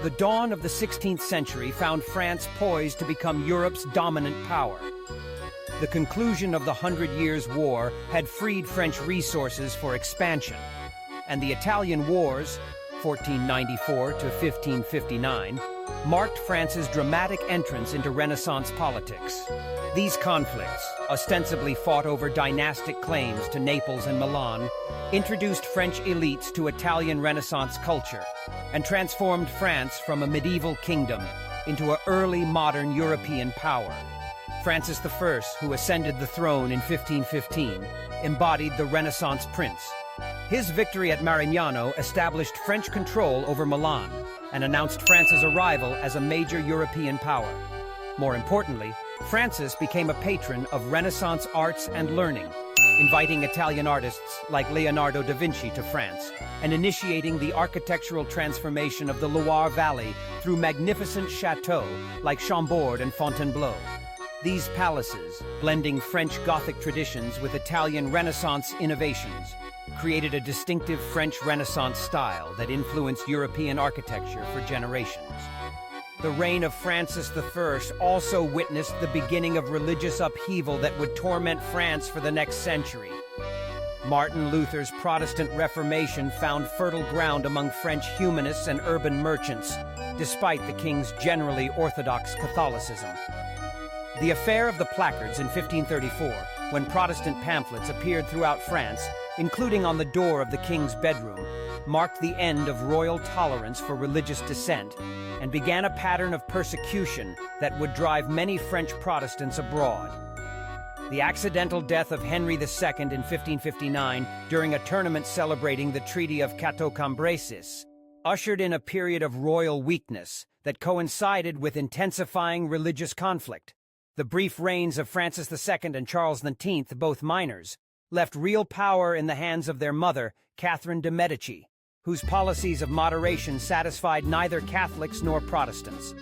The dawn of the 16th century found France poised to become Europe's dominant power. The conclusion of the Hundred Years' War had freed French resources for expansion, and the Italian Wars, 1494 to 1559, marked France's dramatic entrance into Renaissance politics. These conflicts, ostensibly fought over dynastic claims to Naples and Milan, introduced French elites to Italian Renaissance culture and transformed France from a medieval kingdom into an early modern European power. Francis I, who ascended the throne in 1515, embodied the Renaissance prince. His victory at Marignano established French control over Milan and announced France's arrival as a major European power. More importantly, Francis became a patron of Renaissance arts and learning, inviting Italian artists like Leonardo da Vinci to France and initiating the architectural transformation of the Loire Valley through magnificent chateaux like Chambord and Fontainebleau. These palaces, blending French Gothic traditions with Italian Renaissance innovations, created a distinctive French Renaissance style that influenced European architecture for generations. The reign of Francis I also witnessed the beginning of religious upheaval that would torment France for the next century. Martin Luther's Protestant Reformation found fertile ground among French humanists and urban merchants, despite the king's generally orthodox Catholicism. The affair of the placards in 1534, when Protestant pamphlets appeared throughout France, including on the door of the king's bedroom, marked the end of royal tolerance for religious dissent and began a pattern of persecution that would drive many French Protestants abroad. The accidental death of Henry II in 1559 during a tournament celebrating the Treaty of Cateau-Cambrésis ushered in a period of royal weakness that coincided with intensifying religious conflict. The brief reigns of Francis II and Charles X, both minors, left real power in the hands of their mother, Catherine de' Medici, whose policies of moderation satisfied neither Catholics nor Protestants.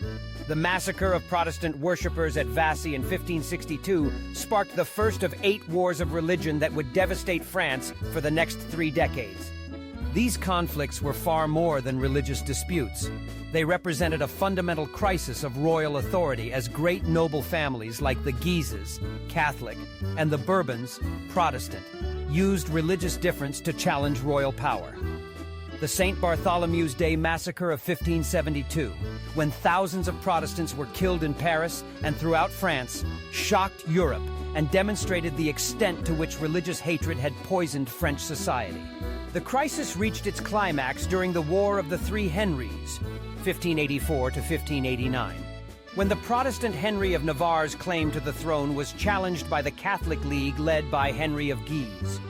The massacre of Protestant worshippers at Vassy in 1562 sparked the first of 8 wars of religion that would devastate France for the next 3 decades. These conflicts were far more than religious disputes. They represented a fundamental crisis of royal authority as great noble families like the Guises, Catholic, and the Bourbons, Protestant, used religious difference to challenge royal power. The St. Bartholomew's Day massacre of 1572, when thousands of Protestants were killed in Paris and throughout France, shocked Europe and demonstrated the extent to which religious hatred had poisoned French society. The crisis reached its climax during the War of the Three Henries, 1584 to 1589, when the Protestant Henry of Navarre's claim to the throne was challenged by the Catholic League led by Henry of Guise.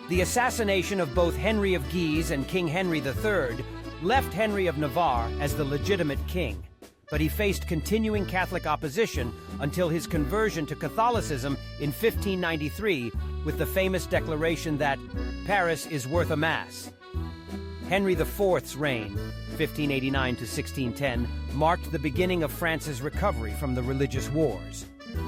The assassination of both Henry of Guise and King Henry III left Henry of Navarre as the legitimate king, but he faced continuing Catholic opposition until his conversion to Catholicism in 1593 with the famous declaration that Paris is worth a mass. Henry IV's reign, 1589 to 1610, marked the beginning of France's recovery from the religious wars.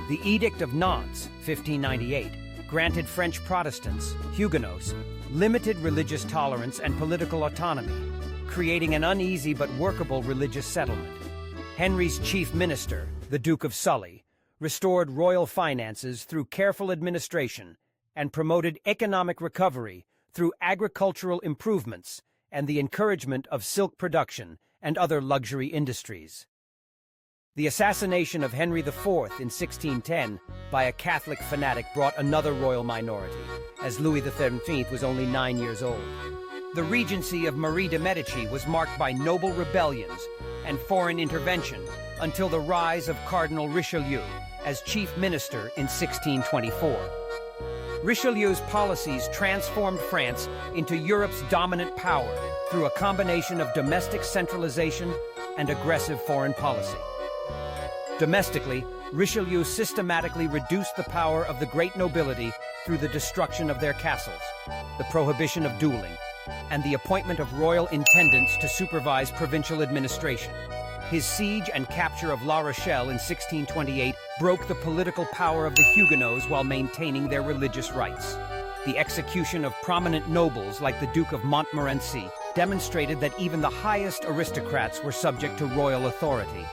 The Edict of Nantes, 1598, granted French Protestants, Huguenots, limited religious tolerance and political autonomy, creating an uneasy but workable religious settlement. Henry's chief minister, the Duke of Sully, restored royal finances through careful administration and promoted economic recovery through agricultural improvements and the encouragement of silk production and other luxury industries. The assassination of Henry IV in 1610 by a Catholic fanatic brought another royal minority, as Louis XIV was only 9 years old. The regency of Marie de' Medici was marked by noble rebellions and foreign intervention until the rise of Cardinal Richelieu as chief minister in 1624. Richelieu's policies transformed France into Europe's dominant power through a combination of domestic centralization and aggressive foreign policy. Domestically, Richelieu systematically reduced the power of the great nobility through the destruction of their castles, the prohibition of dueling, and the appointment of royal intendants to supervise provincial administration. His siege and capture of La Rochelle in 1628 broke the political power of the Huguenots while maintaining their religious rights. The execution of prominent nobles like the Duke of Montmorency demonstrated that even the highest aristocrats were subject to royal authority.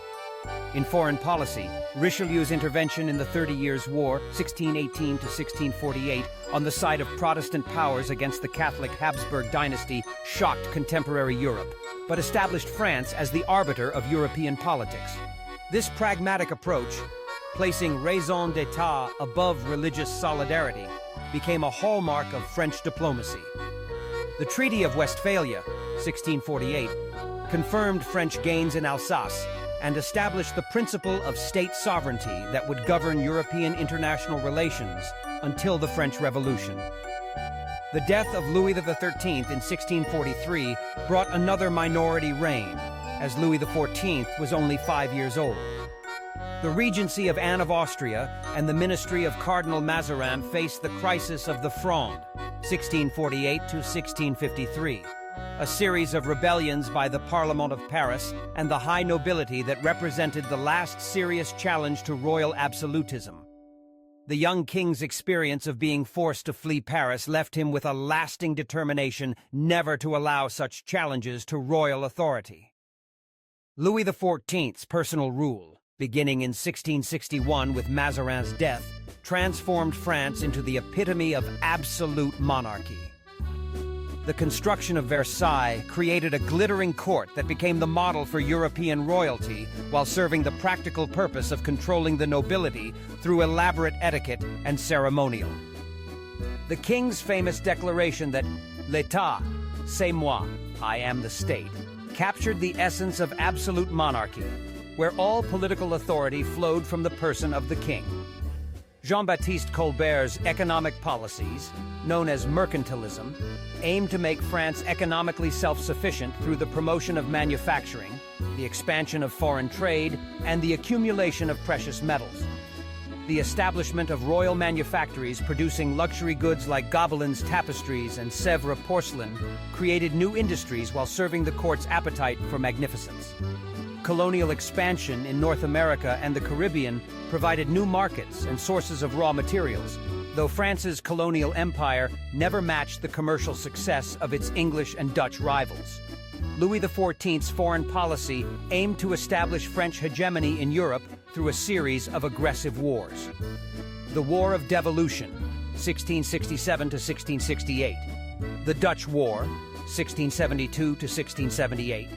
In foreign policy, Richelieu's intervention in the 30 Years' War, 1618 to 1648, on the side of Protestant powers against the Catholic Habsburg dynasty shocked contemporary Europe, but established France as the arbiter of European politics. This pragmatic approach, placing raison d'etat above religious solidarity, became a hallmark of French diplomacy. The Treaty of Westphalia, 1648, confirmed French gains in Alsace and established the principle of state sovereignty that would govern European international relations until the French Revolution. The death of Louis XIII in 1643 brought another minority reign, as Louis XIV was only 5 years old. The regency of Anne of Austria and the ministry of Cardinal Mazarin faced the crisis of the Fronde, 1648 to 1653. A series of rebellions by the Parlement of Paris and the high nobility that represented the last serious challenge to royal absolutism. The young king's experience of being forced to flee Paris left him with a lasting determination never to allow such challenges to royal authority. Louis XIV's personal rule, beginning in 1661 with Mazarin's death, transformed France into the epitome of absolute monarchy. The construction of Versailles created a glittering court that became the model for European royalty while serving the practical purpose of controlling the nobility through elaborate etiquette and ceremonial. The king's famous declaration that "L'État, c'est moi, I am the state," captured the essence of absolute monarchy, where all political authority flowed from the person of the king. Jean-Baptiste Colbert's economic policies, known as mercantilism, aimed to make France economically self-sufficient through the promotion of manufacturing, the expansion of foreign trade, and the accumulation of precious metals. The establishment of royal manufactories producing luxury goods like Gobelin's tapestries and Sèvres porcelain created new industries while serving the court's appetite for magnificence. Colonial expansion in North America and the Caribbean provided new markets and sources of raw materials, though France's colonial empire never matched the commercial success of its English and Dutch rivals. Louis XIV's foreign policy aimed to establish French hegemony in Europe through a series of aggressive wars. The War of Devolution, 1667 to 1668. The Dutch War, 1672 to 1678.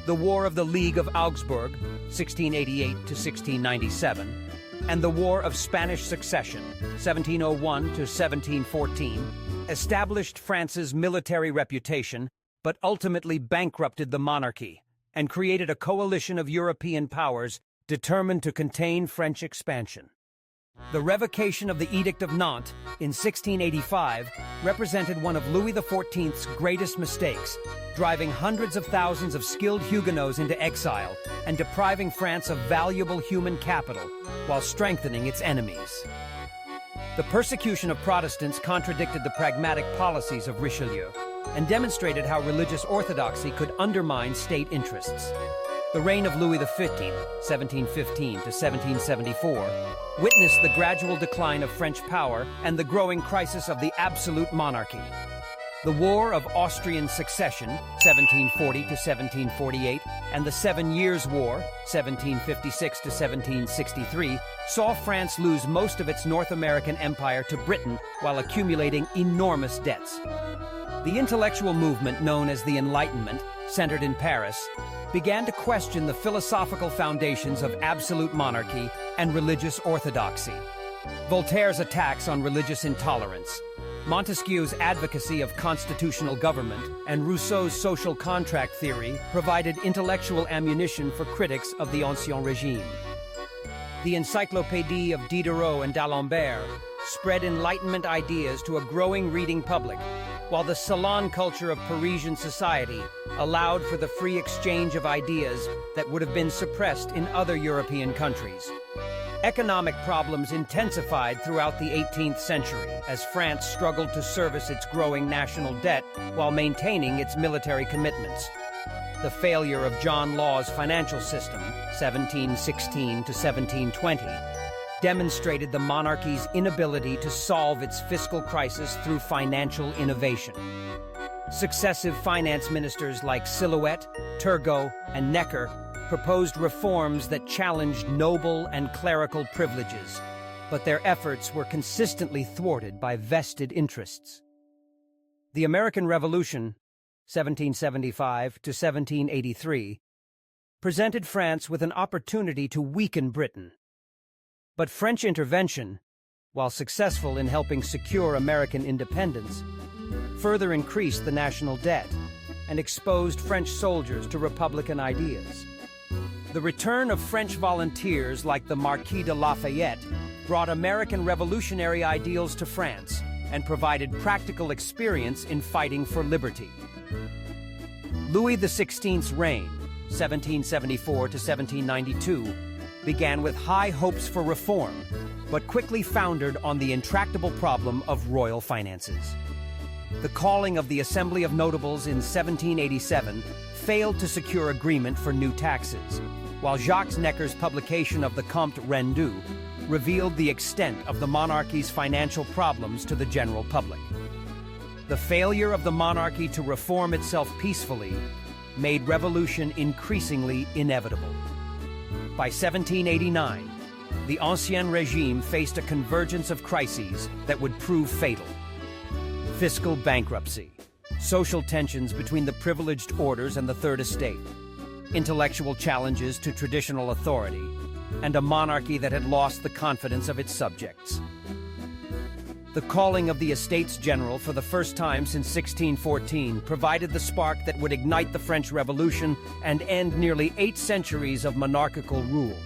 The War of the League of Augsburg, 1688 to 1697, and the War of Spanish Succession, 1701 to 1714, established France's military reputation, but ultimately bankrupted the monarchy and created a coalition of European powers determined to contain French expansion. The revocation of the Edict of Nantes in 1685 represented one of Louis XIV's greatest mistakes, driving hundreds of thousands of skilled Huguenots into exile and depriving France of valuable human capital while strengthening its enemies. The persecution of Protestants contradicted the pragmatic policies of Richelieu and demonstrated how religious orthodoxy could undermine state interests. The reign of Louis XV, 1715 to 1774, witnessed the gradual decline of French power and the growing crisis of the absolute monarchy. The War of Austrian Succession, 1740 to 1748, and the 7 Years' War, 1756 to 1763, saw France lose most of its North American empire to Britain while accumulating enormous debts. The intellectual movement known as the Enlightenment, centered in Paris, began to question the philosophical foundations of absolute monarchy and religious orthodoxy. Voltaire's attacks on religious intolerance, Montesquieu's advocacy of constitutional government, and Rousseau's social contract theory provided intellectual ammunition for critics of the Ancien Régime. The Encyclopédie of Diderot and d'Alembert spread Enlightenment ideas to a growing reading public, while the salon culture of Parisian society allowed for the free exchange of ideas that would have been suppressed in other European countries. Economic problems intensified throughout the 18th century as France struggled to service its growing national debt while maintaining its military commitments. The failure of John Law's financial system, 1716 to 1720, demonstrated the monarchy's inability to solve its fiscal crisis through financial innovation. Successive finance ministers like Silhouette, Turgot, and Necker proposed reforms that challenged noble and clerical privileges, but their efforts were consistently thwarted by vested interests. The American Revolution, 1775 to 1783, presented France with an opportunity to weaken Britain. But French intervention, while successful in helping secure American independence, further increased the national debt and exposed French soldiers to Republican ideas. The return of French volunteers like the Marquis de Lafayette brought American revolutionary ideals to France and provided practical experience in fighting for liberty. Louis XVI's reign, 1774 to 1792, began with high hopes for reform, but quickly foundered on the intractable problem of royal finances. The calling of the Assembly of Notables in 1787 failed to secure agreement for new taxes, while Jacques Necker's publication of the Compte Rendu revealed the extent of the monarchy's financial problems to the general public. The failure of the monarchy to reform itself peacefully made revolution increasingly inevitable. By 1789, the Ancien Régime faced a convergence of crises that would prove fatal. Fiscal bankruptcy, social tensions between the privileged orders and the Third Estate, intellectual challenges to traditional authority, and a monarchy that had lost the confidence of its subjects. The calling of the Estates General for the first time since 1614 provided the spark that would ignite the French Revolution and end nearly 8 centuries of monarchical rule.